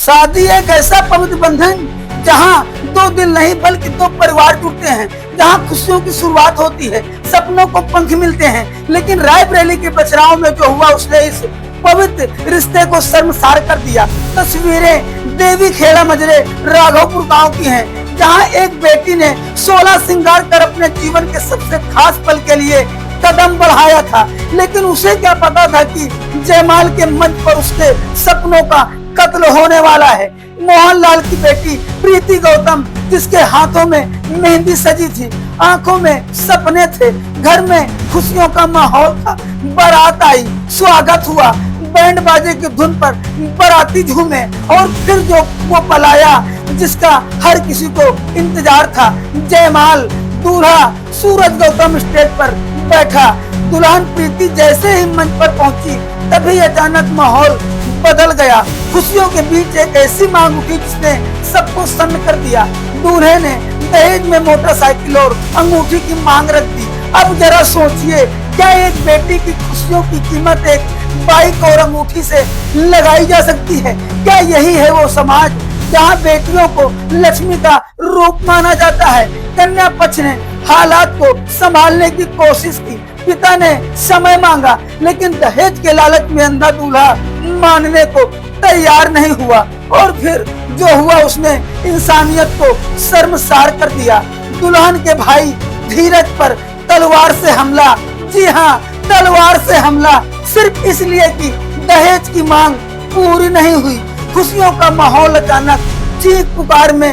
शादी एक ऐसा पवित्र बंधन जहाँ दो दिल नहीं बल्कि दो परिवार जुड़ते हैं, जहाँ खुशियों की शुरुआत होती है, सपनों को पंख मिलते हैं। लेकिन रायबरेली के बछराओं में जो हुआ उसने इस पवित्र रिश्ते को शर्मसार कर दिया। तस्वीरें देवी खेड़ा मजरे राघवपुर गांव की हैं, जहां एक बेटी ने 16 श्रृंगार कर अपने जीवन के सबसे खास पल के लिए कदम बढ़ाया था। लेकिन उसे क्या पता था कि जयमाल के मंच पर उसके सपनों का कत्ल होने वाला है। मोहनलाल की बेटी प्रीति गौतम, जिसके हाथों में मेहंदी सजी थी, आंखों में सपने थे, घर में खुशियों का माहौल था। बारात आई, स्वागत हुआ, बैंड बाजे की धुन पर बाराती झूमे और फिर जो वो पलाया जिसका हर किसी को इंतजार था। जयमाल, दूल्हा सूरज गौतम स्टेज पर बैठा। दुल्हन प्रीति जैसे ही मंच पर पहुंची तभी अचानक माहौल बदल गया। खुशियों के बीच एक ऐसी मांग उठी जिसने सबको सन्न कर दिया। दूल्हे ने दहेज में मोटरसाइकिल और अंगूठी की मांग रख दी। अब जरा सोचिए, क्या एक बेटी की खुशियों की कीमत एक बाइक और अंगूठी से लगाई जा सकती है? क्या यही है वो समाज जहाँ बेटियों को लक्ष्मी का रूप माना जाता है? कन्या पक्ष ने हालात को संभालने की कोशिश की, पिता ने समय मांगा, लेकिन दहेज के लालच में अंधा दूल्हा मानने को तैयार नहीं हुआ। और फिर जो हुआ उसने इंसानियत को शर्मसार कर दिया। दुल्हन के भाई धीरज पर तलवार से हमला। जी हाँ, तलवार से हमला, सिर्फ इसलिए कि दहेज की मांग पूरी नहीं हुई। खुशियों का माहौल अचानक चीख पुकार में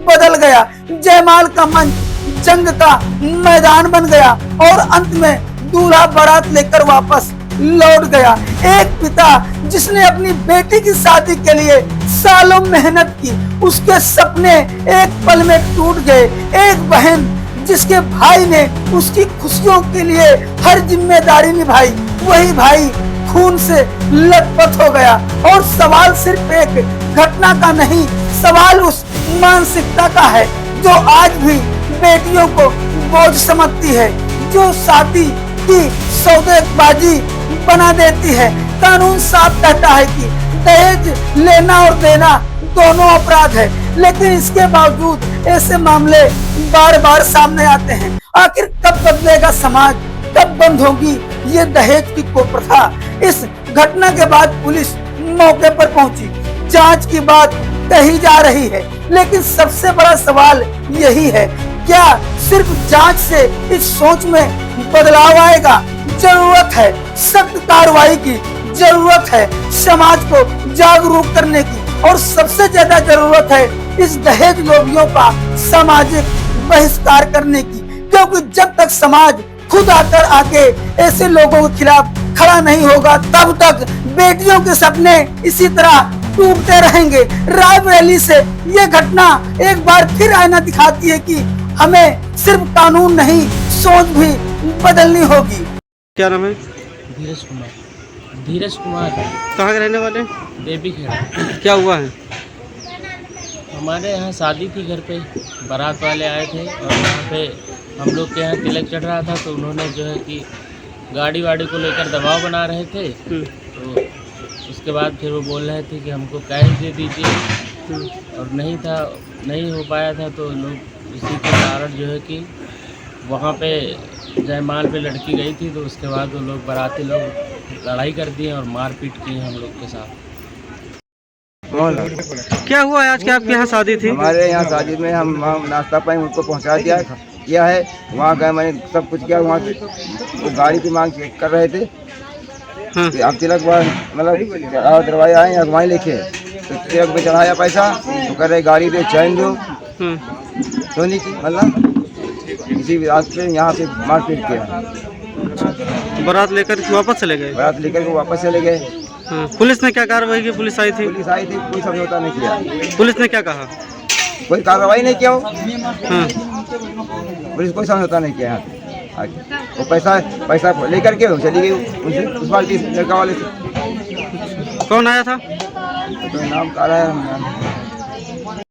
बदल गया। जयमाल का मंच जंग का मैदान बन गया और अंत में दूल्हा बारात लेकर वापस लौट गया। एक पिता जिसने अपनी बेटी की शादी के लिए सालों मेहनत की, उसके सपने एक पल में टूट गए। एक बहन जिसके भाई ने उसकी खुशियों के लिए हर जिम्मेदारी निभाई, वही भाई खून से लथपथ हो गया। और सवाल सिर्फ एक घटना का नहीं, सवाल उस मानसिकता का है जो आज भी बेटियों को बोझ समझती है, जो शादी की सौदेबाजी बना देती है। कानून साफ कहता है कि दहेज लेना और देना दोनों अपराध है, लेकिन इसके बावजूद ऐसे मामले बार बार सामने आते हैं। आखिर कब बदलेगा समाज? कब बंद होगी ये दहेज की कुप्रथा? इस घटना के बाद पुलिस मौके पर पहुंची, जांच की बात कही जा रही है, लेकिन सबसे बड़ा सवाल यही है, क्या सिर्फ जांच से इस सोच में बदलाव आएगा? जरूरत है सख्त कार्रवाई की, जरूरत है समाज को जागरूक करने की, और सबसे ज्यादा जरूरत है इस दहेज लोभियों का सामाजिक बहिष्कार करने की। क्योंकि जब तक समाज खुद आकर आके ऐसे लोगों के खिलाफ खड़ा नहीं होगा, तब तक बेटियों के सपने इसी तरह टूटते रहेंगे। रायबरेली से ये घटना एक बार फिर आईना दिखाती है कि हमें सिर्फ कानून नहीं, सोच भी बदलनी होगी। क्या नाम है? धीरज कुमार। धीरज कुमार। कहाँ के रहने वाले? देवी खेड़ा। क्या हुआ है? हमारे यहाँ शादी थी, घर पे बारात वाले आए थे और यहाँ पे हम लोग के यहाँ तिलक चढ़ रहा था, तो उन्होंने जो है कि गाड़ी वाड़ी को लेकर दबाव बना रहे थे। तो उसके बाद फिर वो बोल रहे थे कि हमको कैश दे दीजिए, और नहीं हो पाया था। तो लोग इसी के कारण जो है कि वहाँ पे जयमाल पे लड़की गई थी, तो उसके बाद वो लोग बाराती लोग लड़ाई कर दिए और मारपीट की हम लोग के साथ। क्या हुआ है आज? क्या आपके यहाँ शादी थी? हमारे यहाँ शादी में हम नाश्ता पानी उनको पहुँचा किया है। वहाँ गए, मैंने सब कुछ किया। वहाँ वो गाड़ी की मांग कर रहे थे। हाँ। आप तिलक मतलब दरवाजे आए, अगवाई लिखे, तो तिलक पे चढ़ाया पैसा, तो कर रहे गाड़ी दे, चैन दो, सोनी की, मतलब इसी बात पे यहाँ पे मारपीट किया। बारात लेकर वापस चले गए? बारात लेकर के वापस चले गए। हाँ। पुलिस ने क्या कार्रवाई की? पुलिस आई थी? पुलिस आई थी, कोई समझौता नहीं किया। पुलिस ने क्या कहा? कोई कार्रवाई नहीं किया। हाँ। पुलिस कोई समझौता नहीं किया। यहाँ वो पैसा लेकर के चली गई उस लड़का वाले से। कौन आया था? तो नाम का रहा है।